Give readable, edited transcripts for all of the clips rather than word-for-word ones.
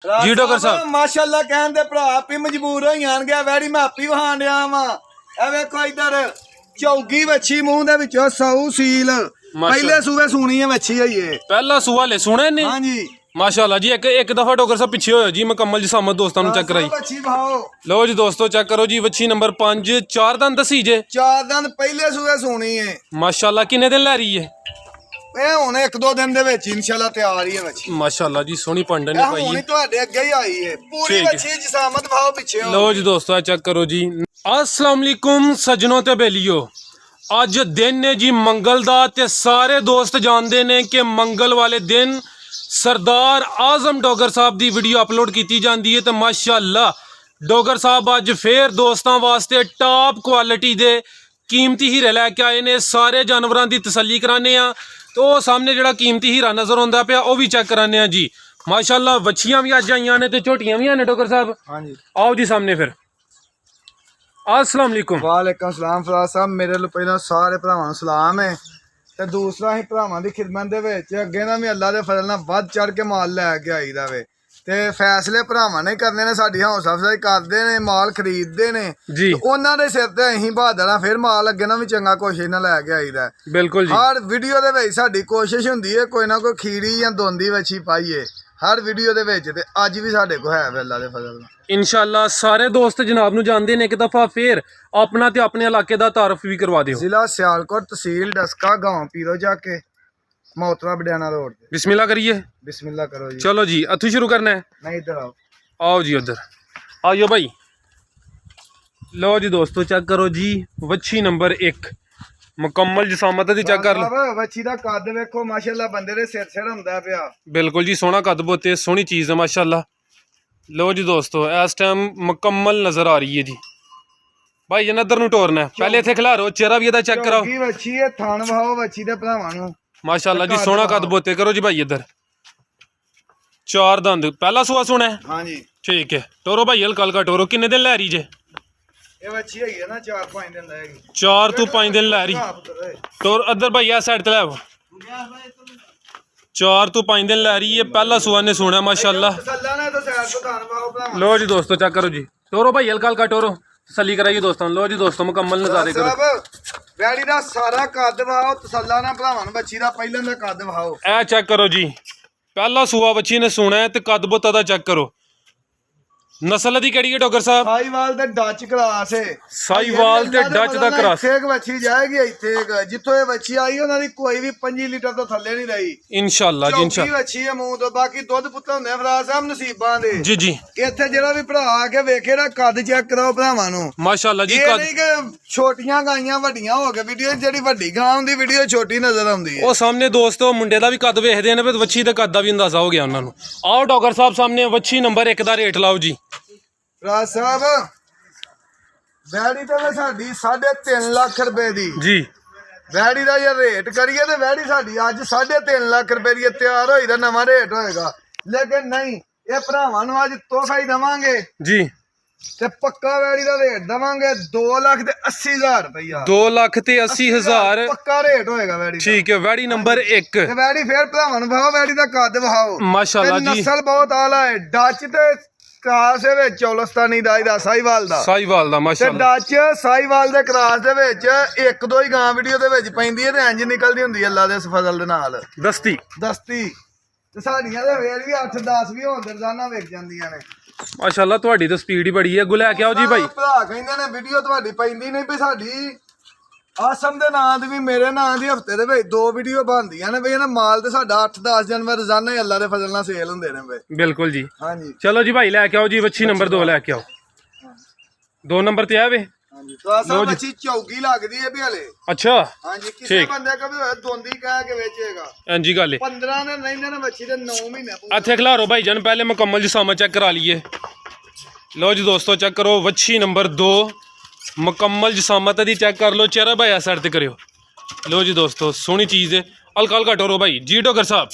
ਜੀ ਡਾਕਟਰ ਸਾਹਿਬ ਮਾਸ਼ਾਅੱਲਾ ਕਹਿੰਦੇ ਭਰਾ ਆਪੀ ਮਜਬੂਰ ਹੋ ਜਾਣਗੇ ਵੈੜੀ ਮੈਂ ਆਪੀ ਵਹਾਣ ਡਿਆ ਵਾਂ ਇਹ ਵੇਖੋ ਇਧਰ ਚੌਗੀ ਵੱਛੀ ਮੂੰਹ ਦੇ ਵਿੱਚੋਂ ਸੌ ਸੀਲ ਪਹਿਲੇ ਸੂਏ ਸੂਣੀ ਹੈ ਵੱਛੀ ਹੋਈ ਏ ਪਹਿਲਾ ਸੂਆ ਲੈ ਸੁਣੇ ਨੇ ਹਾਂਜੀ ਮਾਸ਼ਾਅੱਲਾ ਜੀ ਇੱਕ ਦਫਾ ਡਾਕਟਰ ਸਾਹਿਬ ਪਿੱਛੇ ਹੋਇਓ ਜੀ ਮੁਕੰਮਲ ਜਿਸਾਮਤ ਦੋਸਤਾਂ ਨੂੰ ਚੈੱਕ ਕਰਾਈ ਵੱਛੀ ਭਾਓ ਲਓ ਜੀ ਦੋਸਤੋ ਚੈੱਕ ਕਰੋ ਜੀ ਵੱਛੀ ਨੰਬਰ 5 ਚਾਰ ਦੰਦ ਦਸੀ ਜੇ ਚਾਰ ਦਿਨ ਪਹਿਲੇ ਸੂਏ ਸੂਣੀ ਏ ਮਾਸ਼ਾਅੱਲਾ ਕਿੰਨੇ ਦਿਨ ਲੈ ਰਹੀ ਏ ਇਹ ਹੁਣ ਇੱਕ ਦੋ ਦਿਨ ਦੇ ਵਿੱਚ ਇਨਸ਼ਾਅੱਲਾ ਤਿਆਰ ਹੀ ਹੈ ਵੱਛੀ ਮਾਸ਼ਾਅੱਲਾ ਜੀ ਸੋਹਣੀ ਪੰਡਨ ਨੇ ਪਾਈ ਹੁਣ ਹੈ ਤੁਹਾਡੇ ਅੱਗੇ ਹੀ ਆਈ ਏ ਪੂਰੀ ਵੱਛੀ ਜਿਸਾਮਤ ਭਾਓ ਪਿੱਛੇ ਲਓ ਜੀ ਦੋਸਤੋ ਆ ਚੈੱਕ ਕਰੋ ਜੀ अस्सलाम वालेकुम सजनों ते बेलियो अज दिन ने जी मंगल दा ते सारे दोस्त जानते ने कि मंगल वाले दिन सरदार आजम डोगर साहब दी वीडियो अपलोड की जाती है तो माशाअल्लाह डोगर साहब अज फिर दोस्तों वास्ते टॉप क्वालिटी दे कीमती हीरे लैके आए ने सारे जानवरों की तसल्ली कराने तो सामने जो कीमती हीरा नज़र आता पाया वह भी चेक कराने जी माशाअल्लाह वच्छियां भी अज आईयां ने ते झोटियां भी हैं डोगर साहब आओ जी सामने फिर अस्सलाम वालेकुम वालेकुम सलाम फराज साहब मेरे लो पहला सारे भरावां नूं सलाम है ते दूसरा ही भरावां दी खिदमत दे विच अगे ना भी अल्लाह दे फजल नाल वध चढ़ के माल लैके आईदा वे ते फैसले भरावां ने करने ने साडी हौसला अफजाई करदे ने माल खरीददे ने जी उन्हां दे सिर ते अहीं बहादर हां फिर माल अगे ना भी चंगा कोशिश नाल लैके आईदा बिल्कुल जी हर वीडियो दे विच साडी कोशिश हुंदी है कोई ना कोई खीरी या दोंदी वच्छी पाईए हर वीडियो दे विच ते अज भी साडे कोल है अल्लाह दे फजल नाल इंशाअल्लाह सारे दोस्त जनाब नूं जानदे ने एक दफा फिर अपना ते अपने इलाके दा तारफ भी करवा दिओ जिला सियालकोट तहसील डस्का गांव पीरो जाके मोतरा बडियाना रोड पे बिस्मिल्लाह करिए बिस्मिल्लाह करो जी चलो जी अथू शुरू करना है नहीं इधर आओ आओ जी उधर आइयो भाई लो जी दोस्तों चेक करो जी वच्छी नंबर 1 मुकम्मल जिसामत दी चेक कर लो वच्छी दा कद देखो माशाअल्लाह बंदे दे सिर सिर हुंदा पिया बिल्कुल जी सोहना कद बोते सोहनी चीज़ है माशाअल्लाह लो जी दोस्तों इस टाइम मुकम्मल नजर आ रही है जी भाई जन इधर नूं टोरना है पहले इत्थे खिलारो चेहरा भी इहदा चेक कराओ की वच्छी है थान वहाओ वच्छी दे भरावां नूं माशाअल्लाह जी सोहना कद बोते करो जी भाई इधर चार दंद पहला सुआ सुना है हां जी ठीक है टोरो भाई हल्का हल्का टोरो किन्ने दिन लै रही जे ये वच्छी है ना 4-5 दिन लगेगी 4 तो 5 दिन लै रही टोर इधर भाई इस साइड ते लै 4 तो 5 दिन लै रही है पहला सुआ ने सुना माशाअल्लाह लो जी दोस्तों चेक करो जी टोरो भाई हल्का हल्का टोरो तसल्ली कराइए दोस्तों लो जी दोस्तों मुकम्मल नजारे करो वैड़ी दा सारा कद वहाओ तसल्ला ना भरावां नूं बच्ची दा पहले दा कद वहाओ ए चेक करो जी पहला सुआ बच्ची ने सुना है ते कद बोता दा चेक करो नस्ल दी केड़ी है डॉक्टर साहब साहिवाल ते डच क्रास है साहिवाल ते डच दा क्रास एक वच्छी जाएगी इत्थे एक जिथों ये वच्छी आई उन्हां दी कोई भी 5 लीटर तो थल्ले नहीं रही इंशाअल्लाह जी इंशाअल्लाह वच्छी है मूंह तो बाकी दुध पुत्त हुंदे फराज साहब नसीबां दे जी जी इत्थे जेड़ा भी भरा आके वेखे ना कद चेक कराओ भरावां नूं माशाअल्लाह जी ये कद नहीं कि छोटियां गाइयां वड्डियां हो गए वीडियो जेड़ी वड्डी गां हुंदी वीडियो छोटी नजर आउंदी है ਉਹ ਸਾਹਮਣੇ ਦੋਸਤੋ ਮੁੰਡੇ ਦਾ ਵੀ ਕੱਦ ਵੇਖਦੇ ਨੇ ਤੇ ਵੱਛੀ ਦਾ ਕੱਦ ਦਾ ਵੀ ਅੰਦਾਜ਼ਾ ਹੋ ਗਿਆ ਉਹਨਾਂ ਨੂੰ ਆਓ ਡਾਕਟਰ ਸਾਹਿਬ ਸਾਹਮਣੇ ਵੱਛੀ ਨੰਬਰ 1 ਦਾ ਰੇਟ ਲਾਓ ਜੀ ਰਾਜ ਸਾਹਿਬ ਵੈੜੀ ਤੇ ਸਾਡੀ 3.5 ਲੱਖ ਰੁਪਏ ਦੀ ਜੀ ਵੈੜੀ ਦਾ ਜੇ ਰੇਟ ਕਰੀਏ ਤੇ ਵੈੜੀ ਸਾਡੀ ਅੱਜ 3.5 ਲੱਖ ਰੁਪਏ ਦੀ ਤਿਆਰ ਹੋਈ ਦਾ ਨਵਾਂ ਰੇਟ ਹੋਏਗਾ ਲੇਕਿਨ ਨਹੀਂ ਇਹ ਭਰਾਵਾਂ ਨੂੰ ਅੱਜ ਤੋਹਫਾ ਹੀ ਦਵਾਂਗੇ ਜੀ ਤੇ ਪੱਕਾ ਵੈੜੀ ਦਾ ਰੇਟ ਦਵਾਂਗੇ 2,80,000 ਰੁਪਇਆ 2,80,000 ਪੱਕਾ ਰੇਟ ਹੋਏਗਾ ਵੈੜੀ ਦਾ ਠੀਕ ਹੈ ਵੈੜੀ ਨੰਬਰ 1 ਤੇ ਵੈੜੀ ਫੇਰ ਭਰਾਵਾਂ ਨੂੰ ਵਹਾਓ ਵੈੜੀ ਦਾ ਕੱਦ ਵਹਾਓ ਮਾਸ਼ਾਅੱਲਾ ਜੀ ਨਸਲ ਬਹੁਤ ਆਲਾ ਹੈ ਡੱਚ ਤੇ ਕ੍ਰਾਸ ਦੇ ਵਿੱਚ ਚੌਲਸਤਾਨੀ ਦਾ ਸਾਈਵਾਲ ਦਾ ਸਾਈਵਾਲ ਦਾ ਤੇ ਮਾਸ਼ਾਅੱਲਾ ਡੱਚ ਸਾਈਵਾਲ ਦੇ ਕ੍ਰਾਸ ਦੇ ਵਿੱਚ ਇੱਕ ਦੋ ਹੀ ਗਾਂ ਵੀਡੀਓ ਦੇ ਵਿੱਚ ਪੈਂਦੀ ਹੈ ਤੇ ਇੰਜ ਨਿਕਲਦੀ ਹੁੰਦੀ ਹੈ ਅੱਲਾ ਦੇ ਫਜ਼ਲ ਦੇ ਨਾਲ ਦਸਤੀ ਤੇ ਸਾਡੀਆਂ ਦੇ ਫੇਰ ਵੀ 8-10 ਵੀ ਹੋਣ ਦਰਜਾਨਾ ਵੇਖ ਜਾਂਦੀਆਂ ਨੇ ਮਾਸ਼ਾਅੱਲਾ ਤੁਹਾਡੀ ਤਾਂ ਸਪੀਡ ਹੀ ਬੜੀ ਹੈ ਅੱਗੋਂ ਲੈ ਕੇ ਆਓ ਜੀ ਭਾਈ ਭਰਾ ਕਹਿੰਦੇ ਨੇ ਵੀਡੀਓ ਤੁਹਾਡੀ ਪੈਂਦੀ ਨਹੀਂ ਵੀ ਸਾਡੀ ਆਸਮ ਦੇ ਨਾਂ ਦੀ ਵੀ ਮੇਰੇ ਨਾਂ ਦੀ ਹਫਤੇ ਦੇ ਵਿੱਚ 2 ਵੀਡੀਓ ਬਣਦੀਆਂ ਨੇ ਬਈ ਇਹਨਾਂ ਮਾਲ ਤੇ ਸਾਡਾ 8-10 ਜਨਵਰ ਰੋਜ਼ਾਨਾ ਹੀ ਅੱਲਾ ਦੇ ਫਜ਼ਲ ਨਾਲ ਸੇਲ ਹੁੰਦੇ ਨੇ ਬਈ ਬਿਲਕੁਲ ਜੀ ਹਾਂਜੀ ਚਲੋ ਜੀ ਭਾਈ ਲੈ ਕੇ ਆਓ ਜੀ ਵੱਛੀ ਨੰਬਰ 2 ਲੈ ਕੇ ਆਓ 2 ਨੰਬਰ ਤੇ ਆਵੇ ਹਾਂਜੀ ਤਾਂ ਅਸਾਂ ਬੱਚੀ ਚੌਗੀ ਲੱਗਦੀ ਹੈ ਵੀ ਹਲੇ ਅੱਛਾ ਹਾਂਜੀ ਕਿਸੇ ਬੰਦੇ ਕੋ ਵੀ ਹੋਇਆ ਦੋਂਦੀ ਕਹਿ ਕੇ ਵੇਚੇਗਾ ਹਾਂਜੀ ਗੱਲ ਹੈ 15 ਦਿਨ ਰਹਿੰਦੇ ਨੇ ਬੱਚੀ ਦੇ 9 ਮਹੀਨੇ ਇੱਥੇ ਖਿਲਾਰੋ ਭਾਈ ਜਾਨ ਪਹਿਲੇ ਮੁਕੰਮਲ ਜਿਸਾਮਤ ਚੈੱਕ ਕਰਾ ਲਈਏ ਲਓ ਜੀ ਦੋਸਤੋ ਚੈੱਕ ਕਰੋ ਵੱਛੀ ਨੰਬਰ 2 ਮੁਕੰਮਲ ਜਿਸਾਮਤ ਦੀ ਚੈੱਕ ਕਰ ਲਓ ਚਿਹਰਾ ਭਾਈ ਆ ਸਾਈਡ ਤੇ ਕਰਿਓ ਲਓ ਜੀ ਦੋਸਤੋ ਸੋਹਣੀ ਚੀਜ਼ ਹੈ ਹਲਕਾ ਹਲਕਾ ਟੋਰੋ ਭਾਈ ਜੀ ਡਾਕਟਰ ਸਾਹਿਬ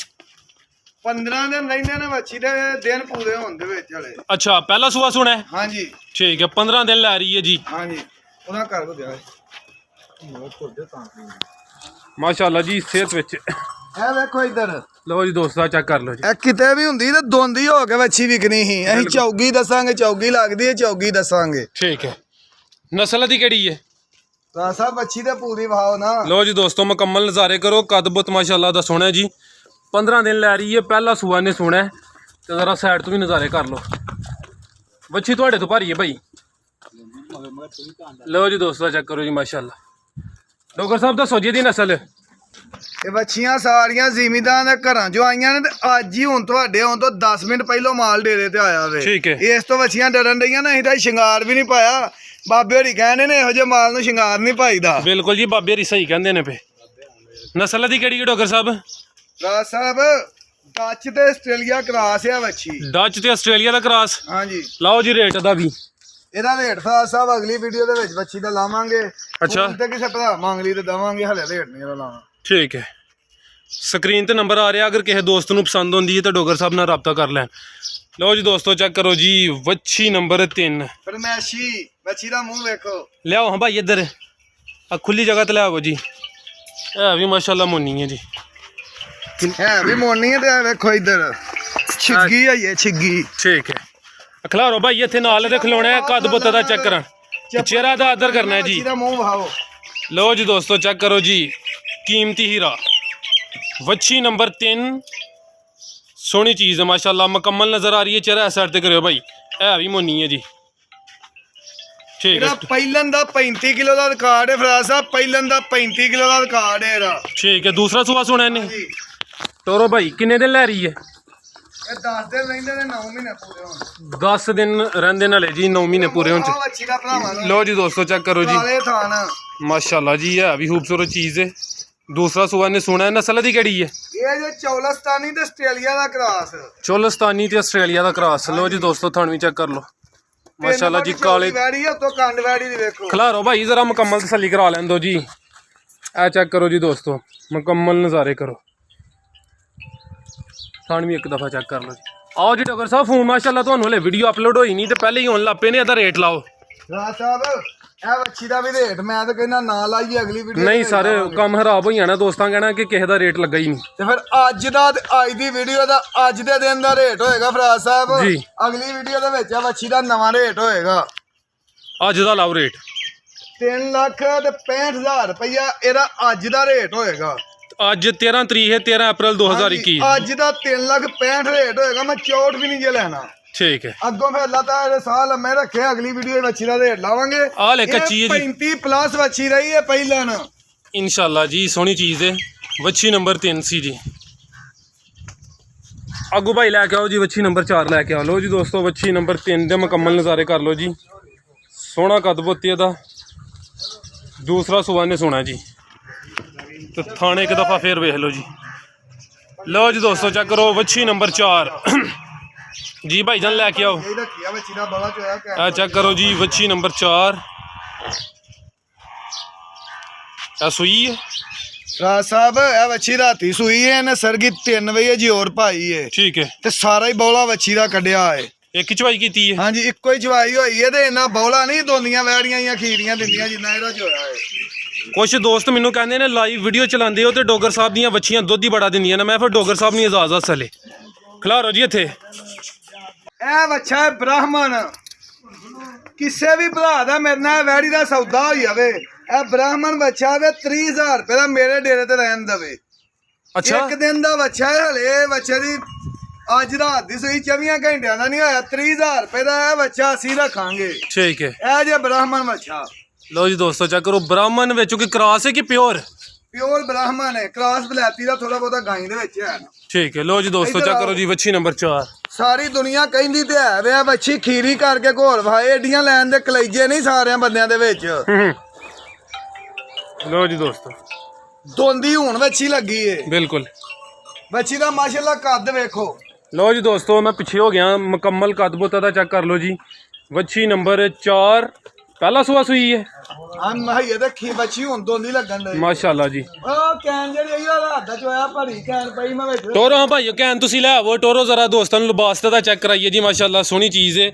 15 ਦਿਨ ਰਹਿੰਦੇ ਨੇ ਬੱਚੀ ਦੇ ਦਿਨ ਪੂਰੇ ਹੋਣ ਦੇ ਵਿੱਚ ਹਲੇ ਅੱਛਾ ਪਹਿਲਾ ਸੂਆ ਸੁਣਾ ਹੈ ਹਾਂਜੀ ਠੀਕ ਹੈ 15 ਦਿਨ ਲੈ ਰਹੀ ਹੈ ਜੀ ਹਾਂਜੀ ਉਹਨਾਂ ਕਰ ਕੋ ਦਿਆ ਮਾਸ਼ਾਅੱਲਾ ਜੀ ਸਿਹਤ ਵਿੱਚ ਇਹ ਵੇਖੋ ਇੱਧਰ ਲਓ ਜੀ ਦੋਸਤੋ ਚੈੱਕ ਕਰ ਲਓ ਜੀ। ਇਹ ਕਿਤੇ ਵੀ ਹੁੰਦੀ ਤੇ ਦੋਂਦੀ ਹੋ ਕੇ ਵੱਛੀ ਵਿਕਣੀ ਸੀ। ਅਸੀਂ ਚੌਗੀ ਦੱਸਾਂਗੇ, ਚੌਗੀ ਲੱਗਦੀ ਹੈ, ਚੌਗੀ ਦੱਸਾਂਗੇ। ਠੀਕ ਹੈ। ਨਸਲ ਦੀ ਕਿਹੜੀ ਹੈ? ਰਾਸਾ ਵੱਛੀ ਤੇ ਪੂਰੀ ਵਹਾਓ ਨਾ। ਲਓ ਜੀ ਦੋਸਤੋ ਮੁਕੰਮਲ ਨਜ਼ਾਰੇ ਕਰੋ। ਕੱਦ ਬੁੱਤ ਮਾਸ਼ਾਅੱਲਾ ਦਾ ਸੋਹਣਾ ਜੀ। 15 ਦਿਨ ਲੈ ਰਹੀ ਹੈ, ਪਹਿਲਾ ਸੂਆ ਨੇ ਸੋਹਣਾ ਹੈ। ਤੇ ਜ਼ਰਾ ਸਾਈਡ ਤੋਂ ਵੀ ਨਜ਼ਾਰੇ ਕਰ ਲਓ। ਵੱਛੀ ਤੁਹਾਡੇ ਤੋਂ ਭਾਰੀ ਹੈ ਭਾਈ। ਲਓ ਜੀ ਦੋਸਤੋ ਚੈੱਕ ਕਰੋ ਜੀ ਮਾਸ਼ਾਅੱਲਾ। ਡਾਕਟਰ ਸਾਹਿਬ ਦੱਸੋ ਜੀ ਇਹਦੀ ਨਸਲ। ਇਹ ਵੱਛੀਆਂ ਸਾਰੀਆਂ ਜ਼ਿਮੀਦਾਰਾਂ ਦੇ ਘਰਾਂ ਚੋਂ ਆਈਆਂ ਨੇ ਤੇ ਅੱਜ ਹੀ ਹੁਣ ਤੁਹਾਡੇ ਆਉਣ ਤੋਂ 10 ਮਿੰਟ ਪਹਿਲਾਂ ਮਾਲ ਡੇਰੇ ਤੇ ਆਇਆ ਵੇ। ਠੀਕ ਹੈ। ਇਸ ਤੋਂ ਵੱਛੀਆਂ ਡਰਨ ਡਈਆਂ ਨਾ, ਅਸੀਂ ਤਾਂ ਸ਼ਿੰਗਾਰ ਵੀ ਨਹੀਂ ਪਾਇਆ। ਬਾਬੇ ਹੋਰੀ ਕਹਿੰਦੇ ਨੇ ਇਹੋ ਜਿਹੇ ਮਾਲ ਨੂੰ ਸ਼ਿੰਗਾਰ ਨਹੀਂ ਪਾਈਦਾ। ਬਿਲਕੁਲ ਜੀ ਬਾਬੇ ਹਰੀ ਸਹੀ ਕਹਿੰਦੇ ਨੇ ਪਏ। ਨਸਲ ਦੀ ਕਿਹੜੀ ਹੈ ਡਾਕਟਰ ਸਾਹਿਬ? ਰਾਜ ਸਾਹਿਬ ਡੱਚ ਤੇ ਆਸਟ੍ਰੇਲੀਆ ਕਰਾਸ ਆ ਵੱਛੀ। ਡੱਚ ਤੇ ਆਸਟ੍ਰੇਲੀਆ ਦਾ ਕ੍ਰਾਸ। ਹਾਂਜੀ। ਲਓ ਜੀ ਰੇਟ ਦਾ ਵੀ। ਇਹਦਾ ਰੇਟ ਰਾਜ ਸਾਹਿਬ ਅਗਲੀ ਵੀਡੀਓ ਦੇ ਵਿੱਚ ਵੱਛੀ ਦਾ ਲਾਵਾਂਗੇ। ਅੱਛਾ। ਹੁਣ ਤੇ ਕਿਸੇ ਭਰਾ ਮੰਗ ਲਈ ਤੇ ਦਵਾਂਗੇ, ਹਲੇ ਰੇਟ ਨਹੀਂ ਇਹਦਾ ਲਾਵਾਂ। ਠੀਕ ਹੈ। ਸਕਰੀਨ ਤੇ ਨੰਬਰ ਆ ਰਿਹਾ, ਅਗਰ ਕਿਸੇ ਦੋਸਤ ਨੂੰ ਪਸੰਦ ਆਉਂਦੀ ਹੈ ਤਾਂ ਡਾਕਟਰ ਸਾਹਿਬ ਨਾਲ ਰਾਬਤਾ ਕਰ ਲੈਣ। ਲਓ ਜੀ ਦੋਸਤੋ ਚੈੱਕ ਕਰੋ ਜੀ ਵੱਛੀ ਨੰਬਰ 3। ਫਰਮੈਸ਼ੀ ਵੱਛੀ ਦਾ ਮੂੰਹ ਵੇਖੋ। ਲਿਆਓ ਹਾਂ ਭਾਈ ਇੱਧਰ ਆ ਖੁੱਲੀ ਜਗ੍ਹਾ ਤੇ ਲਿਆਓ ਜੀ। ਇਹ ਵੀ ਮਾਸ਼ਾਅੱਲਾ ਮੁੰਨੀ ਹੈ ਜੀ। ਹੈ ਵੀ ਮੋਨੀ ਹੈ ਤੇ ਇਹ ਵੇਖੋ ਇੱਧਰ ਛਿੱਗੀ ਆਈ ਹੈ, ਛਿੱਗੀ। ਠੀਕ ਹੈ। ਖਿਲਾਰੋ ਭਾਈ ਇੱਥੇ ਨਾਲ ਤੇ ਖਲੋਣਾ ਹੈ, ਕੱਦ ਬੁੱਤ ਦਾ ਚੈੱਕ ਕਰਾਂ, ਚਿਹਰਾ ਦਾ ਆਦਰ ਕਰਨਾ ਹੈ ਜੀ। ਵੱਛੀ ਦਾ ਮੂੰਹ ਵਹਾਓ। ਲਓ ਜੀ ਦੋਸਤੋ ਚੈੱਕ ਕਰੋ ਜੀ ਕੀਮਤੀ ਹੀਰਾ ਵੱਛੀ ਨੰਬਰ 3। ਸੋਹਣੀ ਚੀਜ਼ ਹੈ ਮਾਸ਼ਾਅੱਲਾ, ਮੁਕੰਮਲ ਨਜ਼ਰ ਆ ਰਹੀ ਹੈ। ਚਿਹਰਾ ਇਸ ਸਾਈਡ ਤੇ ਕਰਿਓ ਭਾਈ। ਇਹ ਵੀ ਮੁੰਨੀ ਹੈ ਜੀ। ਠੀਕ ਹੈ। ਇਹਦਾ ਪਹਿਲਨ ਦਾ 35 ਕਿਲੋ ਦਾ ਰਿਕਾਰਡ ਹੈ ਫਰਾਜ਼ ਸਾਹਿਬ। ਪਹਿਲਨ ਦਾ 35 ਕਿਲੋ ਦਾ ਰਿਕਾਰਡ ਹੈ ਇਹਦਾ। ਠੀਕ ਹੈ। ਦੂਸਰਾ ਸੂਆ ਸੁਣਾ ਇਹਨੇ। ਜੀ ਤੋਰੋ ਭਾਈ ਕਿੰਨੇ ਦਿਨ ਲੈ ਰਹੀ ਹੈ? ਇਹ 10 ਦਿਨ ਰਹਿੰਦੇ ਨੇ, 9 ਮਹੀਨੇ ਪੂਰੇ ਹੋਣ। 10 ਦਿਨ ਰਹਿੰਦੇ ਨਾਲੇ ਜੀ, 9 ਮਹੀਨੇ ਪੂਰੇ ਹੋਣ ਚ। ਵੱਛੀ ਦਾ ਭਰਾਵਾਂ ਨੂੰ ਲਓ ਜੀ ਦੋਸਤੋ ਚੈੱਕ ਕਰੋ ਜੀ ਕਾਲੇ ਥਾਨ। ਮਾਸ਼ਾਅੱਲਾ ਜੀ ਇਹ ਵੀ ਖੂਬਸੂਰਤ ਚੀਜ਼ ਹੈ। ਦੂਸਰਾ ਸੂਆ ਨੇ ਸੁਣਾ ਹੈ। ਨਸਲ ਦੀ ਕਿਹੜੀ ਹੈ? ਇਹ ਜੋ ਚੌਲਸਤਾਨੀ ਤੇ ਆਸਟ੍ਰੇਲੀਆ ਦਾ ਕ੍ਰਾਸ। ਚੋਲਸਤਾਨੀ ਤੇ ਆਸਟ੍ਰੇਲੀਆ ਦਾ ਕ੍ਰਾਸ। ਲਓ ਜੀ ਦੋਸਤੋ ਥਣ ਵੀ ਚੈੱਕ ਕਰ ਲਓ ਮਾਸ਼ਾਅੱਲਾ ਜੀ। ਕਾਲੇ ਵੈੜੀ ਹੈ ਉਤੋਂ ਕੰਡ ਵੈੜੀ ਦੀ ਵੇਖੋ। ਖਿਲਾਰੋ ਭਾਈ ਜਰਾ ਮੁਕੰਮਲ ਤਸੱਲੀ ਕਰਾ ਲੈਣ ਦਿਓ ਜੀ। ਇਹ ਚੈੱਕ ਕਰੋ ਜੀ ਦੋਸਤੋ, ਮੁਕੰਮਲ ਨਜ਼ਾਰੇ ਕਰੋ। ਥਣ ਵੀ ਇੱਕ ਦਫਾ ਚੈੱਕ ਕਰ ਲਓ ਜੀ। ਆਓ ਜੀ ਡਾਕਟਰ ਸਾਹਿਬ ਫੋਨ ਮਾਸ਼ਾਅੱਲਾ ਤੁਹਾਨੂੰ ਹਲੇ ਵੀਡੀਓ ਅਪਲੋਡ ਹੋਈ ਨਹੀਂ ਤੇ ਪਹਿਲੇ ਹੀ ਹੋਣ ਲੱਪੇ ਨੇ। ਇਹਦਾ ਰੇਟ ਲਾਓ। ਰਾਜ ਸਾਹਿਬ ਇਹ ਵੱਛੀ ਦਾ ਵੀ ਰੇਟ ਮੈਂ ਤਾਂ ਕਹਿੰਦਾ ਨਾ ਲਾਈਏ, ਅਗਲੀ ਵੀਡੀਓ ਨਹੀਂ ਸਰ ਕੰਮ ਖਰਾਬ ਹੋ ਜਾਣਾ, ਦੋਸਤਾਂ ਕਹਿਣਾ ਕਿ ਕਿਸੇ ਦਾ ਰੇਟ ਲੱਗਾ ਹੀ ਨਹੀਂ। ਤੇ ਫਿਰ ਅੱਜ ਦਾ ਤੇ ਅੱਜ ਦੀ ਵੀਡੀਓ ਦਾ ਅੱਜ ਦੇ ਦਿਨ ਦਾ ਰੇਟ ਹੋਏਗਾ ਫਰਾਜ਼ ਸਾਹਿਬ ਜੀ। ਅਗਲੀ ਵੀਡੀਓ ਦੇ ਵਿੱਚ ਵੱਛੀ ਦਾ ਨਵਾਂ ਰੇਟ ਹੋਏਗਾ। ਅੱਜ ਦਾ ਲਾਓ ਰੇਟ। 3,65,000 ਰੁਪਇਆ ਇਹਦਾ ਅੱਜ ਦਾ ਰੇਟ ਹੋਏਗਾ। ਅੱਜ 13 ਤਰੀਕ ਹੈ, 13 ਅਪ੍ਰੈਲ 2021। ਅੱਜ ਦਾ 3,65,000 ਰੇਟ ਹੋਏਗਾ। ਮੈਂ 64 ਵੀ ਨਹੀਂ ਜੇ ਲੈਣਾ। ਠੀਕ ਹੈ। ਅੱਗੋਂ ਫਿਰ ਅੱਲਾਹ ਤਾਲਾ ਸਾਲ ਮੈਂ ਰੱਖਿਆ, ਅਗਲੀ ਵੀਡੀਓ ਵਿੱਚ ਵੱਛੀ ਦਾ ਰੇਟ ਲਾਵਾਂਗੇ। ਆਹ ਲੈ ਕੱਚੀ ਹੈ ਜੀ। 35 ਪਲੱਸ ਵੱਛੀ ਰਹੀ ਹੈ ਪਹਿਲਾਂ। ਇਨਸ਼ਾਅੱਲਾ ਜੀ ਸੋਹਣੀ ਚੀਜ਼ ਹੈ। ਵੱਛੀ ਨੰਬਰ 3 ਸੀ ਜੀ। ਅੱਗੋਂ ਭਾਈ ਲੈ ਕੇ ਆਓ ਜੀ ਵੱਛੀ ਨੰਬਰ 4 ਲੈ ਕੇ ਆਓ। ਲਓ ਜੀ ਦੋਸਤੋ ਵੱਛੀ ਨੰਬਰ 3 ਦੇ ਮੁਕੰਮਲ ਨਜ਼ਾਰੇ ਕਰ ਲਓ ਜੀ। ਸੋਹਣਾ ਕੱਦ ਬੁੱਤ ਇਹਦਾ। ਦੂਸਰਾ ਸੂਆ ਨੇ ਸੋਹਣਾ ਜੀ ਤੇ ਥਾਣੇ ਇੱਕ ਦਫਾ ਫੇਰ ਵੇਖ ਲਓ ਜੀ। ਲਓ ਜੀ ਦੋਸਤੋ ਚੈੱਕ ਕਰੋ ਵੱਛੀ ਨੰਬਰ 4 ਜੀ ਭਾਈਜਾਨ ਲੈ ਕੇ ਆਓ। ਇਹ ਰੱਖਿਆ ਵੱਛੀ ਦਾ ਬੜਾ ਚੋਇਆ ਆ ਚੈੱਕ ਕਰੋ ਜੀ ਵੱਛੀ ਨੰਬਰ 4। ਆ ਸੂਈ ਹੈ ਰਾਜ ਸਾਹਿਬ ਇਹ ਵੱਛੀ ਰਾਤੀ ਸੂਈ ਹੈ। ਇਹਨੇ ਸਰਗੀ 3 ਵਜੇ ਜੀ ਹੋਰ ਪਾਈ ਹੈ ਠੀਕ ਹੈ। ਤੇ ਸਾਰਾ ਹੀ ਬੌਲਾ ਵੱਛੀ ਦਾ ਕੱਢਿਆ ਹੈ। ਇੱਕ ਚਵਾਈ ਕੀਤੀ ਹੈ। ਹਾਂਜੀ ਇੱਕੋ ਹੀ ਚਵਾਈ ਹੋਈ ਹੈ ਤੇ ਇੰਨਾ ਬੌਲਾ ਨਹੀਂ ਦੋਂਦੀਆਂ ਵੈੜੀਆਂ ਜਾਂ ਖੀਰੀਆਂ ਦਿੰਦੀਆਂ ਜਿੰਨਾ ਇਹਦਾ ਚੋਇਆ ਹੈ। ਕੁਝ ਦੋਸਤ ਮੈਨੂੰ ਕਹਿੰਦੇ ਨੇ ਲਾਈਵ ਵੀਡੀਓ ਚਲਾਉਂਦੇ ਹੋ ਤੇ ਡੋਗਰ ਸਾਹਿਬ ਦੀਆਂ ਵੱਛੀਆਂ ਦੁੱਧ ਹੀ ਬੜਾ ਦਿੰਦੀਆਂ ਨੇ। ਮੈਂ ਫਿਰ ਡੋਗਰ ਸਾਹਿਬ ਨੂੰ ਇਜਾਜ਼ਤ ਸਲੇ ਖਿਲਾਰੋ ਜੀ ਇੱਥੇ। ਇਹ ਵੱਛਾ ਹੈ ਬ੍ਰਾਹਮਣ। ਕਿਸੇ ਵੀ ਭਰਾ ਦਾ ਮੇਰੇ ਨਾਲ ਵੈੜੀ ਦਾ ਸੌਦਾ ਹੋ ਜਾਵੇ, ਇਹ ਬ੍ਰਾਹਮਣ ਵੱਛਾ ਵੇ 30,000 ਰੁਪਏ ਦਾ ਮੇਰੇ ਡੇਰੇ ਤੇ ਰਹਿਣ ਦੇਵੇ। ਅੱਛਾ ਇੱਕ ਦਿਨ ਦਾ ਵੱਛਾ ਹੈ। ਹਲੇ ਵੱਛੇ ਦੀ ਅੱਜ ਰਾਤ ਦੀ ਸੂਈ 24 ਘੰਟਿਆਂ ਦਾ ਨਹੀਂ ਹੋਇਆ। 30,000 ਰੁਪਏ ਦਾ ਇਹ ਵੱਛਾ ਅਸੀਂ ਰੱਖਾਂਗੇ। ਠੀਕ ਹੈ। ਇਹ ਜੇ ਬ੍ਰਾਹਮਣ ਵੱਛਾ। ਲਓ ਜੀ ਦੋਸਤੋ ਚੈੱਕ ਕਰੋ। ਬ੍ਰਾਹਮਣ ਵਿੱਚੋਂ ਕੀ ਕ੍ਰਾਸ ਹੈ ਕਿ ਪਿਓਰ? ਪਿਓਰ ਬ੍ਰਾਹਮਣ ਹੈ। ਕ੍ਰਾਸ ਬਲੈਤੀ ਦਾ ਥੋੜਾ ਬਹੁਤਾ ਗਾਈ ਦੇ ਵਿੱਚ ਹੈ। ਠੀਕ ਹੈ। ਲਓ ਜੀ ਦੋਸਤੋ ਚੈੱਕ ਕਰੋ ਜੀ ਵੱਛੀ ਨੰਬਰ 4। ਸਾਰੀ ਦੁਨੀਆ ਕਹਿੰਦੀ ਤੇ ਹੈ ਵੇ ਵੱਛੀ ਖੀਰੀ ਕਰਕੇ ਘੋਲ ਵਾਏ। ਏਡੀਆਂ ਲੈਣ ਦੇ ਕਲੇਜੇ ਨਹੀਂ ਸਾਰਿਆਂ ਬੰਦਿਆਂ ਦੇ ਵਿੱਚ। ਲਓ ਜੀ ਦੋਸਤੋ ਦੋਂਦੀ ਹੁਣ ਵੱਛੀ ਲੱਗੀ ਏ। ਬਿਲਕੁਲ। ਵੱਛੀ ਦਾ ਮਾਸ਼ਾਅੱਲਾ ਕੱਦ ਵੇਖੋ। ਲਓ ਜੀ ਦੋਸਤੋ ਮੈਂ ਪਿੱਛੇ ਹੋ ਗਿਆ। ਮੁਕੰਮਲ ਕੱਦ ਬੁੱਤ ਦਾ ਚੈੱਕ ਕਰ ਲਓ ਜੀ। ਵੱਛੀ ਨੰਬਰ 4 ਪਹਿਲਾ ਸੂਆ ਸੂਈ ਹੈ। ਹਾਂ ਮਹਈਏ ਦੇਖੀ ਵੱਛੀ ਹੁਣ ਦੋਂਦੀ ਲੱਗਣ ਦੇ ਮਾਸ਼ਾਅੱਲਾ ਜੀ। ਉਹ ਕੈਨ ਜਿਹੜੀ ਇਹਦਾ ਰਾਤ ਦਾ ਚੋਇਆ ਭਰੀ ਕੈਨ ਪਈ ਮੈਂ ਵਿੱਚ। ਟੋਰੋ ਹਾਂ ਭਾਈ ਕਹਿਣ ਤੁਸੀਂ ਲੈ ਆਵੋ ਟੋਰੋ ਜ਼ਰਾ ਦੋਸਤਾਂ ਨੂੰ ਲਿਬਾਸ ਦਾ ਚੈੱਕ ਕਰਾਈਏ ਜੀ। ਮਾਸ਼ਾਅੱਲਾ ਸੋਹਣੀ ਚੀਜ਼ ਹੈ।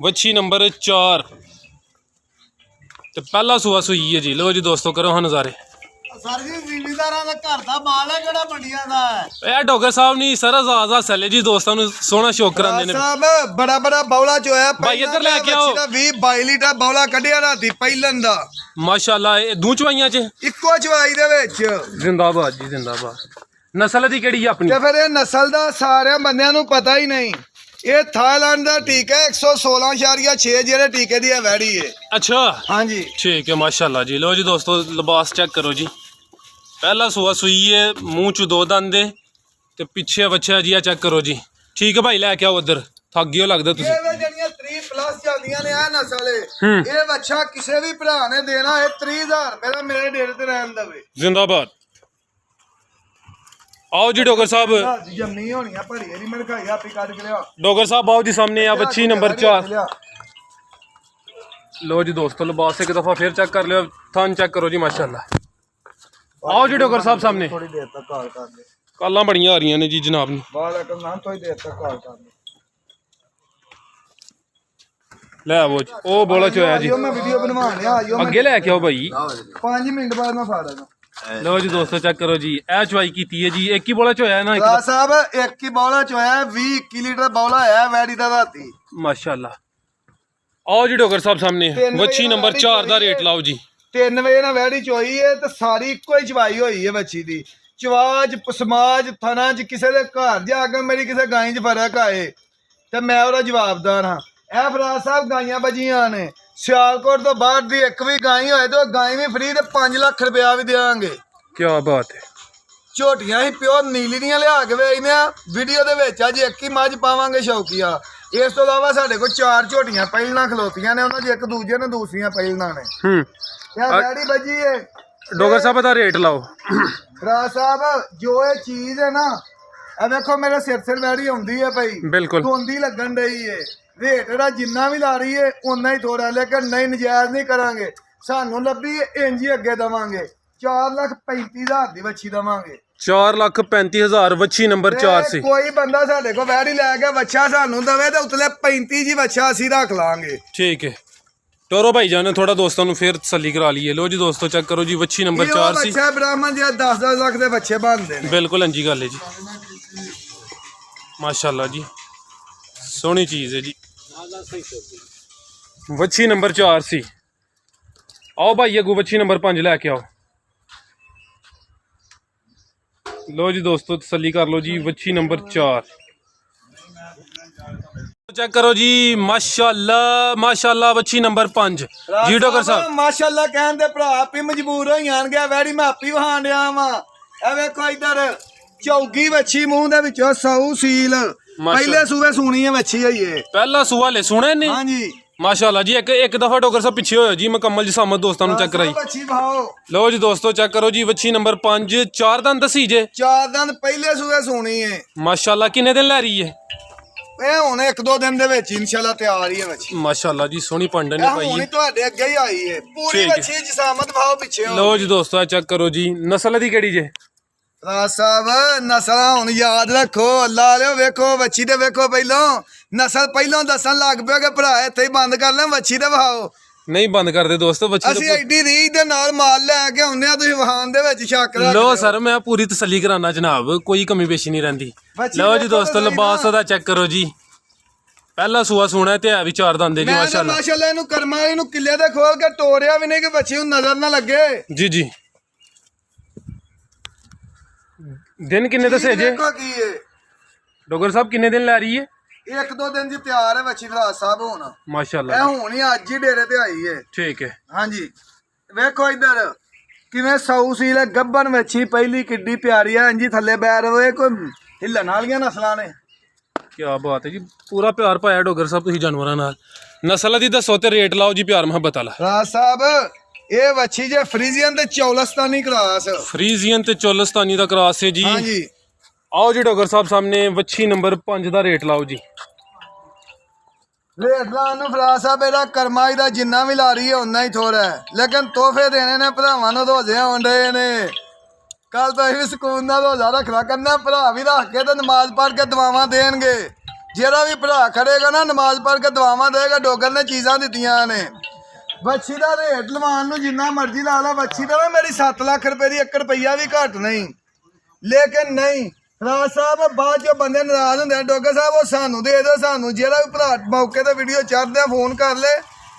ਵੱਛੀ ਨੰਬਰ 4 ਤੇ ਪਹਿਲਾ ਸੂਆ ਸੂਈ ਹੈ ਜੀ। ਲਓ ਜੀ ਦੋਸਤੋ ਕਰੋ ਹਾਂ ਨਜ਼ਾਰੇ। ਸਰ ਜੀ ਜ਼ਿਮੀਂਦਾਰਾਂ ਦਾ ਘਰ ਦਾ ਮਾਲ ਹੈ ਜਿਹੜਾ ਮੰਡੀਆਂ ਦਾ ਹੈ। ਇਹ ਡੋਗਰ ਸਾਹਿਬ ਨਹੀਂ ਸਰ ਆਜ਼ਾਦ ਹਸਲੇ ਜੀ ਦੋਸਤਾਂ ਨੂੰ ਸੋਹਣਾ ਸ਼ੌਕ ਕਰਾਉਂਦੇ ਨੇ। ਸਾਹਿਬ ਬੜਾ ਬੜਾ ਬੌਲਾ ਚੋਇਆ ਭਾਈ ਇੱਧਰ ਲੈ ਕੇ ਆਓ। 20-22 ਲੀਟਰ ਬੌਲਾ ਕੱਢਿਆ ਰਾਤੀ ਪਹਿਲਨ ਦਾ। ਮਾਸ਼ਾਅੱਲਾ ਇਹ ਦੂ ਚਵਾਈਆਂ ਚ ਇੱਕੋ ਚਵਾਈ ਦੇ ਵਿੱਚ। ਜ਼ਿੰਦਾਬਾਦ ਜੀ ਜ਼ਿੰਦਾਬਾਦ। ਨਸਲ ਦੀ ਕਿਹੜੀ ਆ ਆਪਣੀ? ਤੇ ਫਿਰ ਇਹ ਨਸਲ ਦਾ ਸਾਰਿਆਂ ਬੰਦਿਆਂ ਨੂੰ ਪਤਾ ਹੀ ਨਹੀਂ। ਇਹ ਥਾਈਲੈਂਡ ਦਾ ਟੀਕਾ 116.6 ਜਿਹੜੇ ਟੀਕੇ ਦੀ ਹੈ ਵੈੜੀ ਹੈ। ਅੱਛਾ ਹਾਂਜੀ ਠੀਕ ਹੈ ਮਾਸ਼ਾਅੱਲਾ ਜੀ। ਲੋ ਜੀ ਦੋਸਤੋ ਲਿਬਾਸ ਚੈੱਕ ਕਰੋ ਜੀ। ਪਹਿਲਾ ਸੂਆ ਸੂਈ ਹੈ, ਮੂੰਹ ਚ 2 ਦੰਦ ਹੈ ਤੇ ਪਿੱਛੇ ਬੱਚਾ ਜੀ ਆ ਚੈੱਕ ਕਰੋ ਜੀ। ਠੀਕ ਹੈ ਭਾਈ ਲੈ ਕੇ ਆਓ ਉਧਰ। ਥੱਕ ਗਿਓ ਲੱਗਦਾ ਤੁਸੀਂ। ਇਹ ਜਿਹੜੀਆਂ 3+ ਜਾਂਦੀਆਂ ਨੇ ਆ ਨਸਲ ਇਹ ਬੱਚਾ ਕਿਸੇ ਵੀ ਭਰਾ ਨੇ ਦੇਣਾ ਹੈ 30,000 ਰੁਪਏ ਦਾ ਮੇਰੇ ਡੇਰੇ ਤੇ ਰਹਿਣ ਦੇਵੇ। ਜ਼ਿੰਦਾਬਾਦ। आओ जी डोगर साहब। जमनी होनी भरी है मैं दिखाई आपी काट के लिया। डोगर साहब आओ जी सामने आप अच्छी नंबर 4। लो जी दोस्तों लिबास एक दफा फिर चेक कर लियो। थान चेक करो जी माशाल्लाह। आओ जी डोगर साहब सामने। थोड़ी देर तक कॉल कर ले। कालां बड़ियां आ रही ने जी जनाब ने। वालेकुम नाम थोड़ी देर तक कॉल कर ले। ले आओ जी ओ बोला चोया जी। मैं वीडियो बनवा लिया आइयो अगे लेके आओ भाई। 5 मिनट बाद मैं फाड़ देना। लो जी दोस्तों चेक करो जी ए चवाई की है जी। एक ही बोला चोया है ना राज साहब एक ही बौला चोया 20-21 लीटर बौला है वैडी दा राती माशाल्लाह। आओ जी डोगर साहब सामने वच्छी नंबर 4 दा रेट लाओ जी। 3 ਵਜੇ ਨਾਲ ਵੈੜੀ ਚੋਈ ਹੈ ਤੇ ਸਾਰੀ ਇੱਕੋ ਹੀ ਚਵਾਈ ਹੋਈ ਹੈ ਬੱਚੀ ਦੀ। ਚਵਾਜ ਪਸਮਾਜ ਥਣਾ ਚ ਕਿਸੇ ਦੇ ਘਰ ਜਾ ਕੇ ਮੇਰੀ ਕਿਸੇ ਗਾਂ 'ਚ ਫਰਕ ਆਏ ਤੇ ਮੈਂ ਉਹਦਾ ਜਵਾਬਦਾਰ ਹਾਂ। ਇਹ ਫਰਾਜ ਸਾਹਿਬ ਗਾਈਆਂ ਬਜੀਆਂ ਨੇ ਸਿਆਲਕੋਟ ਤੋਂ ਬਾਹਰ ਦੀ ਇੱਕ ਵੀ ਗਾਈ ਹੋਏ ਤੇ ਉਹ ਗਾਈ ਵੀ ਫ੍ਰੀ ਤੇ 5 ਲੱਖ ਰੁਪਇਆ ਵੀ ਦੇਵਾਂਗੇ। ਕੀ ਬਾਤ ਹੈ। ਝੋਟੀਆਂ ਹੀ ਪਿਓਰ ਨੀਲੀ ਦੀਆਂ ਲਿਆ ਕੇ ਵੇਚਦੇ ਆ। ਵੀਡੀਓ ਦੇ ਵਿੱਚ ਅੱਜ ਇੱਕ ਹੀ ਮੱਝ ਪਾਵਾਂਗੇ ਸ਼ੌਕੀਆ। ਇਸ ਤੋਂ ਇਲਾਵਾ ਸਾਡੇ ਕੋਲ 4 ਝੋਟੀਆਂ ਪਹਿਲਾਂ ਖਲੋਤੀਆਂ ਨੇ ਉਹਨਾਂ ਦੀ ਇੱਕ ਦੂਜੇ ਨੇ ਦੂਸਰੀਆਂ ਪਹਿਲਾਂ ਨੇ। ਇਹ ਵੈੜੀ ਬੱਜੀ ਹੈ। डोगर साहब ਦਾ ਰੇਟ ਲਾਓ। ਰਾਜ ਸਾਹਿਬ ਜੋ ਇਹ ਚੀਜ਼ ਹੈ ਨਾ ਇਹ ਵੇਖੋ ਮੇਰੇ ਸਿਰ ਵੈੜੀ ਆਉਂਦੀ ਹੈ ਭਾਈ ਬਿਲਕੁਲ ਧੁੰਦੀ ਲੱਗਣ ਡਈ ਹੈ। ਰੇਟ ਜਿਹੜਾ ਜਿੰਨਾ ਵੀ ਲਾ ਰਹੀ ਹੈ ਉਨਾ ਹੀ ਥੋੜਾ ਲੇਕਿਨ ਨਹੀਂ ਨਜਾਇਜ਼ ਨਹੀਂ ਕਰਾਂਗੇ। ਸਾਨੂੰ ਲੱਭੀ ਇੰਜ ਹੀ ਅੱਗੇ ਦੇਵਾਂਗੇ 4,35,000 ਦੀ ਵੱਛੀ ਦੇਵਾਂਗੇ। 4,35,000 ਵੱਛੀ ਨੰਬਰ 4 ਸੀ। ਕੋਈ ਬੰਦਾ ਸਾਡੇ ਕੋਲ ਵੈੜੀ ਲੈ ਕੇ ਵੱਛਾ ਸਾਨੂੰ ਦਵੇ ਤੇ ਉਤਲੇ 35 ਜੀ ਵੱਛਾ ਅਸੀਂ ਰੱਖ ਲਾਂਗੇ। ਠੀਕ ਹੈ ਟੋਰੋ ਭਾਈ ਜਾਨ ਥੋੜਾ ਦੋਸਤਾਂ ਨੂੰ ਫੇਰ ਤਸੱਲੀ ਕਰਾ ਲਈਏ। ਲੋ ਜੀ ਦੋਸਤੋ ਚੈੱਕ ਕਰੋ ਜੀ ਵੱਛੀ ਨੰਬਰ 4 ਸੀ। ਬੱਚਾ ਬ੍ਰਾਹਮਣ ਜੀ 10-10 ਲੱਖ ਦੇ ਬੱਚੇ ਬਣਦੇ ਨੇ। ਬਿਲਕੁਲ ਅੰਜੀ ਗੱਲ ਹੈ ਜੀ ਮਾਸ਼ਾਅੱਲਾ ਜੀ ਸੋਹਣੀ ਚੀਜ਼ ਹੈ ਜੀ। ਵੱਛੀ ਨੰਬਰ 4 ਸੀ। आओ भाई अगू बच्ची नंबर 5 लैके आओ। लो जी दोस्तों तसल्ली कर लो जी बच्ची नंबर 4 चेक करो जी माशाल्लाह माशाल्लाह बच्ची नंबर 5 जी डॉक्टर साहब माशाल्लाह कहन दे भरा आपी मजबूर हो जाणगे वैड़ी मैं आपी वहां दिया वा। ए वेखो इधर चौगी बच्ची मूंह दे विचों सऊ सील पहले सूबे सुनी है बच्ची है ये पहला सूबा ले सुने ने। हां जी माशाल्लाह जी एक दफा डॉक्टर साहब पीछे होयो जी मुकम्मल जिसामत दोस्तों चेक कराई। लो जी दोस्तों चेक करो जी बच्ची नंबर 5 4 दंद दसी जे 4 दंद पहले सूबे सुनी है माशाल्लाह। किन्ने दिन लै रही है ਇਹ ਹੁਣ 1-2 ਦਿਨ ਦੇ ਵਿੱਚ ਇਨਸ਼ਾਅੱਲਾ ਤਿਆਰ ਹੀ ਹੈ ਬੱਚੀ। ਮਾਸ਼ਾਅੱਲਾ ਜੀ ਸੋਹਣੀ ਪੰਡ ਨੇ ਪਾਈ ਹੈ। ਤੁਹਾਡੇ ਅੱਗੇ ਹੀ ਆਈ ਹੈ ਪੂਰੀ ਬੱਚੀ ਜਿਸਾਮਤ ਭਾव ਪਿੱਛੇ ਹੋ। ਲਓ ਜੀ ਦੋਸਤੋ ਚੈੱਕ ਕਰੋ ਜੀ ਨਸਲ ਦੀ ਕਿਹੜੀ ਜੇ। ਰਾਜ ਸਾਹਿਬ ਨਸਲਾਂ ਹੁਣ ਯਾਦ ਰੱਖੋ ਅੱਲਾ ਵਾਲਿਓ ਵੇਖੋ ਬੱਚੀ ਤੇ ਵੇਖੋ ਪਹਿਲੋਂ ਨਸਲ ਪਹਿਲੋਂ ਦੱਸਣ ਲੱਗ ਪਿਓ ਕਿ ਭਰਾ ਇੱਥੇ ਹੀ ਬੰਦ ਕਰ ਲੈ ਬੱਚੀ ਤੇ ਵਹਾਓ। ਨਹੀਂ ਬੰਦ ਕਰਦੇ ਦੋਸਤੋ ਬੱਚੀ ਅਸੀਂ ਐਡੀ ਰੀਝ ਦੇ ਨਾਲ ਮਾਲ ਲੈ ਕੇ ਆਉਂਦੇ ਆ ਤੁਸੀਂ ਵਹਾਨ ਦੇ ਵਿੱਚ ਸ਼ੱਕ ਰੱਖਦੇ ਲੋ ਸਰ ਮੈਂ ਪੂਰੀ ਤਸੱਲੀ ਕਰਾਨਾ ਜਨਾਬ ਕੋਈ ਕਮੀ ਪੇਸ਼ੀ ਨਹੀਂ ਰਹਿੰਦੀ। ਲਓ ਜੀ ਦੋਸਤੋ ਲਿਬਾਸ ਦਾ ਚੈੱਕ ਕਰੋ ਜੀ ਪਹਿਲਾ ਸੂਆ ਸੁਣਾ ਤੇ ਹੈ ਵੀ 4 ਦੰਦੇ ਜੀ ਮਾਸ਼ਾਅੱਲਾ। ਮਾਸ਼ਾਅੱਲਾ ਇਹਨੂੰ ਕਰਮਾਂ ਇਹਨੂੰ ਕਿੱਲੇ ਤੇ ਖੋਲ ਕੇ ਤੋੜਿਆ ਵੀ ਨਹੀਂ ਕਿ ਬੱਚੀ ਨੂੰ ਨਜ਼ਰ ਨਾ ਲੱਗੇ। ਜੀ ਜੀ दिन किन्ने दसे जे डोगर साहब किन्ने दिन लै रही है? 1-2 दिन जी तैयार है बच्ची फराज साहब होना माशाल्लाह। ਇਹ ਹੁਣ ਹੀ ਅੱਜ ਹੀ ਡੇਰੇ ਤੇ ਆਈ ਹੈ। ठीक है हाँ जी ਵੇਖੋ ਇੱਧਰ ਕਿਵੇਂ ਸਊ ਸੀਲ ਹੈ ਗੱਬਨ ਵੱਛੀ ਪਹਿਲੀ ਕਿੱਡੀ ਪਿਆਰੀ ਹੈ ਇੰਜੀ ਥੱਲੇ ਬੈਰ ਹੋਏ ਕੋਈ ਹਿੱਲਣ ਵਾਲੀਆਂ ਨਸਲਾਂ ਨੇ। ਕੀ ਬਾਤ ਹੈ ਜੀ ਪੂਰਾ ਪਿਆਰ ਪਾਇਆ ਡੋਗਰ ਸਾਹਿਬ ਤੁਸੀਂ ਜਾਨਵਰਾਂ ਨਾਲ। ਨਸਲ ਦੀ ਦੱਸੋ ਤੇ ਰੇਟ ਲਾਓ ਜੀ ਪਿਆਰ ਮੁਹੱਬਤ ਵਾਲਾ। ਰਾਜ ਸਾਹਿਬ ਇਹ ਵੱਛੀ ਜੇ ਫਰੀਜ਼ੀਅਨ ਤੇ ਚੌਲਸਤਾਨੀ ਕਰਾਸ ਫਰੀਜ਼ੀਅਨ ਤੇ ਚੌਲਸਤਾਨੀ ਦਾ ਕਰਾਸ ਹੈ ਜੀ। हाँ जी आओ जी डॉक्टर साहब सामने ਵੱਛੀ नंबर 5 ਦਾ ਰੇਟ ਲਾਓ ਜੀ। ਰੇਟ ਲਾਉਣ ਨੂੰ ਫਰਾਜ ਸਾਹਿਬ ਇਹਦਾ ਕਰਮਾਈ ਦਾ ਜਿੰਨਾ ਵੀ ਲਾ ਰਹੀ ਹੈ ਉਨਾ ਹੀ ਥੋੜਾ ਹੈ ਲੇਕਿਨ ਤੋਹਫੇ ਦੇਣੇ ਨੇ ਭਰਾਵਾਂ ਨੂੰ ਰੋਜ਼ੇ ਆਉਣ ਡਏ ਨੇ। ਕੱਲ ਤੋਂ ਅਸੀਂ ਵੀ ਸਕੂਨ ਨਾਲ ਰੋਜ਼ਾ ਰੱਖਣਾ ਕਰਨਾ ਭਰਾ ਵੀ ਰੱਖ ਕੇ ਤੇ ਨਮਾਜ਼ ਪੜ੍ਹ ਕੇ ਦੁਆਵਾਂ ਦੇਣਗੇ। ਜਿਹੜਾ ਵੀ ਭਰਾ ਖੜੇਗਾ ਨਾ ਨਮਾਜ਼ ਪੜ੍ਹ ਕੇ ਦੁਆਵਾਂ ਦੇਗਾ। ਡੋਗਰ ਨੇ ਚੀਜ਼ਾਂ ਦਿੱਤੀਆਂ ਨੇ ਵੱਛੀ ਦਾ ਰੇਟ ਲਵਾਨ ਨੂੰ ਜਿੰਨਾ ਮਰਜ਼ੀ ਲਾ ਲਾ, ਵੱਛੀ ਦਾ ਮੇਰੀ 7 ਲੱਖ ਰੁਪਏ ਦੀ 1 ਰੁਪਈਆ ਵੀ ਘੱਟ ਨਹੀਂ। ਲੇਕਿਨ ਨਹੀਂ ਰਾਜ ਸਾਹਿਬ, ਬਾਅਦ ਚ ਬੰਦੇ ਨਾਰਾਜ਼ ਹੁੰਦੇ ਆ, ਡੋਗੇ ਸਾਹਿਬ ਉਹ ਸਾਨੂੰ ਦੇ ਦਿਓ, ਸਾਨੂੰ ਜਿਹੜਾ ਵੀ ਭਰਾ ਮੌਕੇ ਤੇ ਵੀਡੀਓ ਚੜ੍ਹਦੇ ਆ ਫੋਨ ਕਰ ਲੈ।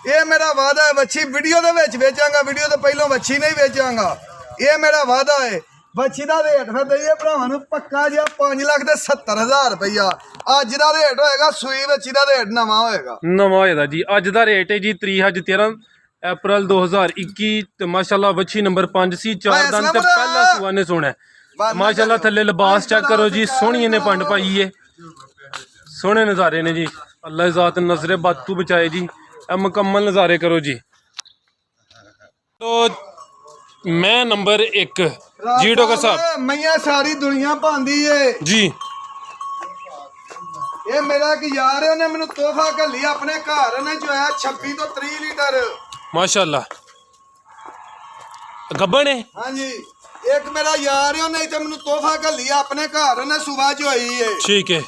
ਇਹ ਮੇਰਾ ਵਾਅਦਾ ਹੈ, ਵੱਛੀ ਵੀਡੀਓ ਦੇ ਵਿੱਚ ਵੇਚਾਂਗਾ, ਵੀਡੀਓ ਤੋਂ ਪਹਿਲਾਂ ਵੱਛੀ ਨਹੀਂ ਵੇਚਾਂਗਾ, ਇਹ ਮੇਰਾ ਵਾਅਦਾ ਹੈ। ਵੱਛੀ ਦਾ ਰੇਟ ਫਿਰ ਦਈਏ ਭਰਾਵਾਂ ਨੂੰ ਪੱਕਾ ਜਿਹਾ 5,70,000 ਰੁਪਈਆ ਅੱਜ ਦਾ ਰੇਟ ਹੋਏਗਾ। ਸੂਈ ਵੱਛੀ ਦਾ ਰੇਟ ਨਵਾਂ ਹੋਏਗਾ, ਨਵਾਂ ਹੋਏਗਾ ਜੀ। ਅੱਜ ਦਾ ਰੇਟ ਹੈ ਜੀ 13 ਅਪ੍ਰੈਲ 2021 ਤੇ ਮਾਸ਼ਾਅੱਲਾ ਵੱਛੀ ਨੰਬਰ 5 ਸੀ, 4 ਦਿਨ ਤੇ ਪਹਿਲਾ ਸੂਆ ਨੇ ਸੋਣਾ ਮਾਸ਼ਾਅੱਲਾ। ਥੱਲੇ ਲਿਬਾਸ ਚੈੱਕ ਕਰੋ ਜੀ, ਸੋਹਣੀ ਇਹਨੇ ਪੰਡ ਪਾਈ ਏ, ਸੋਹਣੇ ਨਜ਼ਾਰੇ ਨੇ ਜੀ। ਅੱਲਾਹ ਜ਼ਾਤ ਨਜ਼ਰੇ ਬਾਤੂ ਬਚਾਏ ਜੀ, ਇਹ ਮੁਕੰਮਲ ਨਜ਼ਾਰੇ ਕਰੋ ਜੀ। ਤੋ ਮੈਂ ਨੰਬਰ 1 ਜੀ ਡਾਕਟਰ ਸਾਹਿਬ, ਮਈਆਂ ਸਾਰੀ ਦੁਨੀਆ ਪਾਉਂਦੀ ਏ ਜੀ। ਇਹ ਮੇਰਾ ਇੱਕ ਯਾਰ ਹੈ, ਉਹਨੇ ਮੈਨੂੰ ਤੋਹਫਾ ਘੱਲੀ ਆਪਣੇ ਘਰ, ਉਹਨੇ ਚੋਇਆ 26 ਤੋਂ 30 ਲੀਟਰ ਮਾਸ਼ਾਅੱਲਾ ਗੱਬਣ ਹੈ। ਹਾਂਜੀ, ਇੱਕ ਮੇਰਾ ਯਾਰ ਹੈ, ਉਹਨੇ ਇੱਥੇ ਮੈਨੂੰ ਤੋਹਫਾ ਘੱਲੀ ਆਪਣੇ ਘਰ, ਉਹਨੇ ਸੁਬਾ ਚੋਈ ਏ। ਠੀਕ ਹੈ,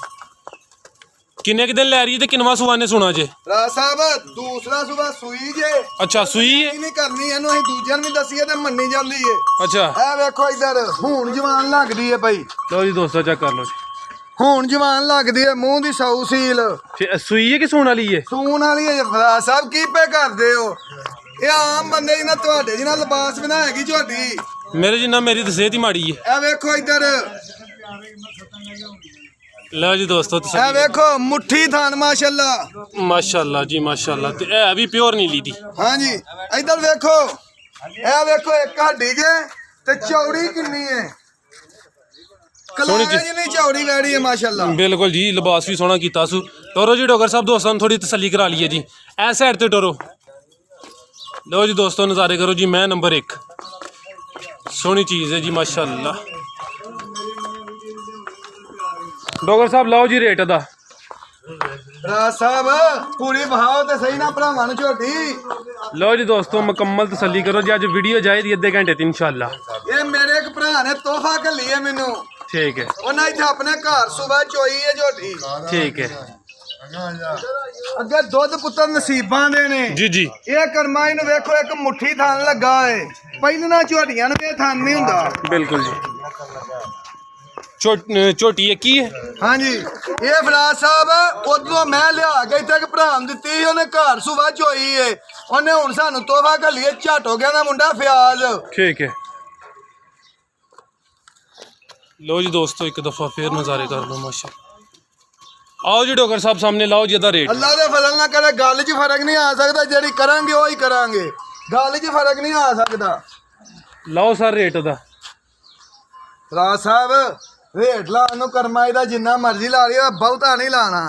ਕਿੰਨੇ ਕੁ ਦਿਨ ਲੈ ਰਹੀ ਹੈ ਤੇ ਕਿੰਨਵਾਂ ਸੂਆ ਨੇ ਸੁਣਾ ਜੇ? ਰਾਜ ਸਾਹਿਬ ਦੂਸਰਾ ਸੁਬਾ ਸੂਈ ਜੇ। ਅੱਛਾ ਸੂਈ ਹੈ, ਨਹੀਂ ਕਰਨੀ ਇਹਨੂੰ, ਅਸੀਂ ਦੂਜਿਆਂ ਨੂੰ ਵੀ ਦਸੀਏ ਤੇ ਮੰਨੀ ਜਾਂਦੀ ਏ। ਅੱਛਾ ਇਹ ਵੇਖੋ ਇੱਧਰ ਹੁਣ ਜਵਾਨ ਲੱਗਦੀ ਏ ਭਾਈ, ਲਓ ਜੀ ਦੋਸਤੋ ਚੈੱਕ ਕਰ ਲਓ ਜੀ। ਹੁਣ ਜਵਾਨ ਲੱਗਦੀ ਏ, ਮੂੰਹ ਦੀ ਸੌ ਸੀਲ ਸੂਈ ਹੈ ਕਿ ਸੂਣ ਵਾਲੀ ਹੈ? ਸੂਣ ਵਾਲੀ ਏ। ਰਾਜ ਸਾਹਿਬ ਕੀ ਪੇ ਕਰਦੇ ਹੋ, ਇਹ ਆਮ ਬੰਦੇ ਜੀ ਨਾ ਤੁਹਾਡੇ ਜੀ ਨਾਲ ਲਿਬਾਸ ਬਣਾ ਹੈਗੀ ਝੋਟੀ, ਮੇਰੇ ਜਿੰਨਾ ਮੇਰੀ ਤਾਂ ਸਿਹਤ ਹੀ ਮਾੜੀ ਹੈ। ਇਹ ਵੇਖੋ ਇੱਧਰ, ਲਓ ਜੀ ਦੋਸਤੋ ਤੁਸੀਂ ਇਹ ਵੇਖੋ ਮੁੱਠੀ ਥਾਨ ਮਾਸ਼ਾਅੱਲਾ। ਮਾਸ਼ਾਅੱਲਾ ਜੀ ਮਾਸ਼ਾਅੱਲਾ, ਤੇ ਇਹ ਵੀ ਪਿਓਰ ਨੀਲੀ ਦੀ। ਹਾਂਜੀ ਇੱਧਰ ਵੇਖੋ, ਇਹ ਵੇਖੋ ਇੱਕ ਹੱਡੀ ਜੇ ਤੇ ਚੌੜੀ ਕਿੰਨੀ ਏ, ਕਲਾਜ ਨਹੀਂ ਚੌੜੀ ਵੈੜੀ ਏ ਮਾਸ਼ਾਅੱਲਾ। ਬਿਲਕੁਲ ਜੀ, ਲਿਬਾਸ ਵੀ ਸੋਹਣਾ ਕੀਤਾ ਸੂ। ਟੋਰੋ ਜੀ ਡਾਕਟਰ ਸਾਹਿਬ, ਦੋਸਤਾਂ ਨੂੰ ਥੋੜੀ ਤਸੱਲੀ ਕਰਾ ਲਈਏ ਜੀ, ਇਸ ਸਾਈਡ ਤੇ ਟੋਰੋ। ਲਓ ਜੀ ਦੋਸਤੋ ਨਜ਼ਾਰੇ ਕਰੋ ਜੀ। ਮੈਂ ਨੰਬਰ 1 ਸੋਹਣੀ ਚੀਜ਼ ਹੈ ਜੀ ਮਾਸ਼ਾਅੱਲਾ। ਡਾਕਟਰ ਸਾਹਿਬ ਲਓ ਜੀ ਰੇਟ ਦਾ। ਰਾਜ ਸਾਹਿਬ ਪੂਰੀ ਵਹਾਓ ਤੇ ਸਹੀ ਨਾ ਭਰਾਵਾਂ ਨੂੰ ਝੋਟੀ। ਲਓ ਜੀ ਦੋਸਤੋ ਮੁਕੰਮਲ ਤਸੱਲੀ ਕਰੋ ਜੀ। ਅੱਜ ਵੀਡੀਓ ਜਾਏਗੀ ਅੱਧੇ ਘੰਟੇ ਤੇ ਇਨਸ਼ਾਅੱਲਾ। ਇਹ ਮੇਰੇ ਇੱਕ ਭਰਾ ਨੇ ਤੋਹਫਾ ਘੱਲੀ ਹੈ ਮੈਨੂੰ, ਠੀਕ ਹੈ, ਉਹਨਾਂ ਇੱਥੇ ਆਪਣੇ ਘਰ ਸੁਬਾ ਚੋਈ ਹੈ ਝੋਟੀ। ਠੀਕ ਹੈ ਅੱਗੇ ਦੁੱਧ ਪੁੱਤਰ ਨਸੀਬਾਂ ਦੇ ਨੇ ਜੀ ਜੀ। ਇਹ ਕਰਮਾਈ ਨੂੰ ਵੇਖੋ, ਇੱਕ ਮੁੱਠੀ ਥਾਨ ਲੱਗਾ ਏ, ਪਹਿਲਾਂ ਝੋਟੀਆਂ ਨੂੰ ਇਹ ਥਾਨ ਨਹੀਂ ਹੁੰਦਾ। ਬਿਲਕੁਲ ਜੀ, ਝੋਟੀ ਇੱਕ ਹੀ ਹੈ। ਹਾਂਜੀ ਇਹ ਫਰਾਜ ਸਾਹਿਬ ਉਦੋਂ ਮੈਂ ਲਿਆ ਕੇ ਇੱਥੇ ਇੱਕ ਭਰਾ ਨੂੰ ਦਿੱਤੀ, ਉਹਨੇ ਘਰ ਸੁਬਾ ਚੋਈ ਏ, ਉਹਨੇ ਹੁਣ ਸਾਨੂੰ ਤੋਹਫਾ ਘੱਲੀਏ ਝੱਟ ਹੋ ਗਿਆ ਦਾ ਮੁੰਡਾ ਫਿਆਜ਼। ਠੀਕ ਹੈ, ਲਓ ਜੀ ਦੋਸਤੋ ਇੱਕ ਦਫਾ ਫੇਰ ਨਜ਼ਾਰੇ ਕਰ ਲਓ ਮਾਸ਼ਾਅੱਲਾ। आओ जी डॉक्टर साहब सामने लाओ जी दा रेट। अल्लाह दे फजल ना करे, गल च फर्क नहीं आ सकता, जेड़ी करांगे वही करांगे, गल च फर्क नहीं आ सकता। लाओ सर रेट दा। राज साहब रेट लाने करमाई दा जिन्ना मर्जी ला लियो, बहुता नहीं लाना।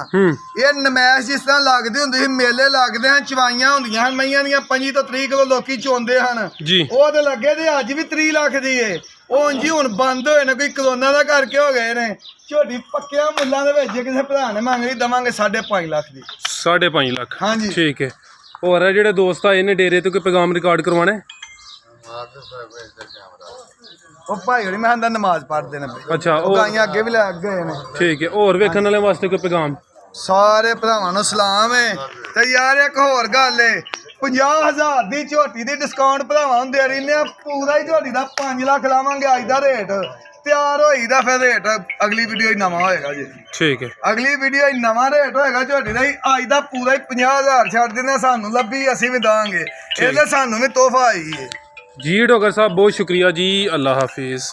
ये नमैश जिस तरह लगदी हुंदी सी, मेले लगदे हैं, चवाइयां हुंदियां हन मईयां दियां 25 ਤੋਂ 30 किलो लोकी चोंदे हन जी। ਉਹ ਤੇ ਲੱਗੇ ਤੇ ਅੱਜ ਵੀ 30 ਲੱਖ ਦੀ ਏ, ਉਹ ਉਂਝ ਹੁਣ ਬੰਦ ਹੋਏ ਨੇ, ਕੋਈ ਕਰੋਨਾ ਦਾ ਕਰਕੇ ਹੋ ਗਏ ਨੇ। ਝੋਟੀ ਪੱਕਿਆਂ ਮੁੱਲਾਂ ਦੇ ਵਿੱਚ ਕਿਸੇ ਭਰਾ ਨੇ ਮੰਗ ਲਈ ਦਵਾਂਗੇ 5.5 ਲੱਖ ਦੀ। 5.5 ਲੱਖ ਹਾਂਜੀ ठीक है। और है जेडे दोस्त आए ने डेरे तो कोई पैगाम रिकॉर्ड करवाना है? ਉਹ ਭਾਈ ਹੋਣੀ ਮੈਂ ਕਹਿੰਦਾ ਨਮਾਜ਼ ਪੜ੍ਹਦੇ ਨੇ ਬਈ। अच्छा ਉਹ ਗਾਈਆਂ ਅੱਗੇ ਵੀ ਲੈ ਗਏ ਨੇ। ठीक है। और वेखਣ ਵਾਲੇ ਵਾਸਤੇ ਕੋਈ ਪੈगाम? ਸਾਰੇ ਭਰਾਵਾਂ ਨੂੰ ਸਲਾਮ ਏ। ਤੇ ਯਾਰ ਇੱਕ ਹੋਰ ਗੱਲ ਏ, 50,000 ਦੀ ਝੋਟੀ ਦੀ ਡਿਸਕਾਊਂਟ ਭਰਾਵਾਂ ਨੂੰ ਦੇ ਰਹੀ ਨੇ, ਪੂਰਾ ਹੀ ਝੋਟੀ ਦਾ 5 ਲੱਖ ਲਾਵਾਂਗੇ ਅੱਜ ਦਾ ਰੇਟ। ਤਿਆਰ ਹੋਈ ਦਾ ਫਿਰ ਰੇਟ ਅਗਲੀ ਵੀਡੀਓ ਹੀ ਨਵਾਂ ਹੋਏਗਾ ਜੀ। ठीक है। ਅਗਲੀ ਵੀਡੀਓ ਹੀ ਨਵਾਂ ਰੇਟ ਹੋਏਗਾ ਝੋਟੀ ਦਾ। ਅੱਜ ਦਾ ਪੂਰਾ ਹੀ 50,000 ਛੱਡ ਦਿੰਦੇ, ਸਾਨੂੰ ਲੱਭੀ ਅਸੀਂ ਵੀ ਦਾਂਗੇ, ਇਹਦੇ ਸਾਨੂੰ ਵੀ ਤੋਹਫਾ ਆਈ ਏ जी डॉक्टर साहब बहुत शुक्रिया जी, अल्लाह हाफिज़।